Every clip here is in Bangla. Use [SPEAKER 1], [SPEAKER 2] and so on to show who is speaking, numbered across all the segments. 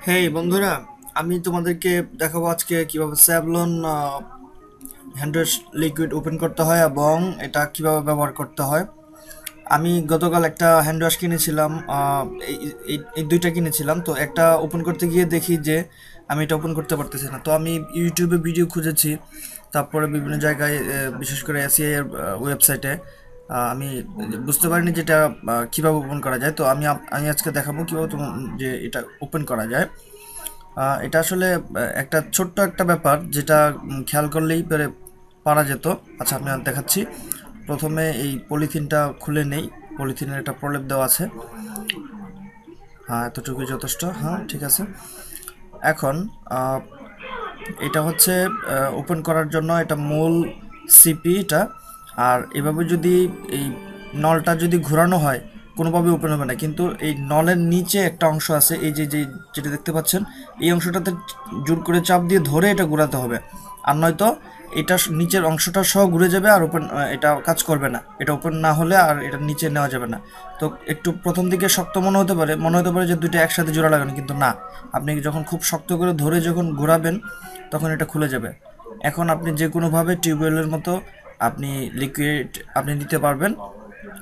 [SPEAKER 1] হেই বন্ধুরা, আমি তোমাদেরকে দেখাবো আজকে কিভাবে Savlon hand wash liquid open করতে হয় এবং এটা কিভাবে ব্যবহার করতে হয়। আমি গতকাল একটা হ্যান্ড ওয়াশ কিনেছিলাম, এই দুইটা কিনেছিলাম। তো একটা ওপেন করতে গিয়ে দেখি যে আমি এটা ওপেন করতে পারতেছি না। তো আমি ইউটিউবে ভিডিও খুঁজেছি, তারপরে বিভিন্ন জায়গায় বিশেষ করে এসিআই এর ওয়েবসাইটে আমি বুঝতে পারিনি যে এটা কীভাবে ওপেন করা যায়। তো আমি আজকে দেখাবো কীভাবে যে এটা ওপেন করা যায়। এটা আসলে একটা ছোট্ট একটা ব্যাপার যেটা খেয়াল করলেই পারা যেত। আচ্ছা, আমি আর দেখাচ্ছি। প্রথমে এই পলিথিনটা খুলে নেই। পলিথিনের একটা প্রলেপ দেওয়া আছে। হ্যাঁ, এতটুকুই যথেষ্ট। হ্যাঁ, ঠিক আছে। এখন এটা হচ্ছে ওপেন করার জন্য এটা মূল সিপি এটা। আর এভাবে যদি এই নলটা যদি ঘোরানো হয় কোনোভাবে ওপেন হবে না, কিন্তু এই নলের নিচে একটা অংশ আছে, এই যে যেটা দেখতে পাচ্ছেন, এই অংশটাতে জোর করে চাপ দিয়ে ধরে এটা ঘোরাতে হবে। আর নয়তো এটা নিচের অংশটা সহ ঘুরে যাবে আর ওপেন এটা কাজ করবে না। এটা ওপেন না হলে আর এটা নিচে নেওয়া যাবে না। তো একটু প্রথম দিকে শক্ত মনে হতে পারে যে দুইটা একসাথে জোড়া লাগানো, কিন্তু না। আপনি যখন খুব শক্ত করে ধরে যখন ঘোরাবেন তখন এটা খুলে যাবে। এখন আপনি যে কোনোভাবে টিউবওয়েলের মতো আপনি লিকুইড আপনি নিতে পারবেন।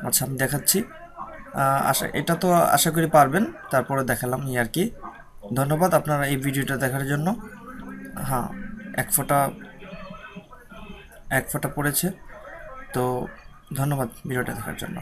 [SPEAKER 1] আচ্ছা, আমি দেখাচ্ছি। এটা তো আশা করি পারবেন। তারপরে দেখালাম আর কি। ধন্যবাদ আপনারা এই ভিডিওটা দেখার জন্য। হ্যাঁ, এক ফোঁটা এক ফোঁটা পড়েছে। তো ধন্যবাদ ভিডিওটা দেখার জন্য।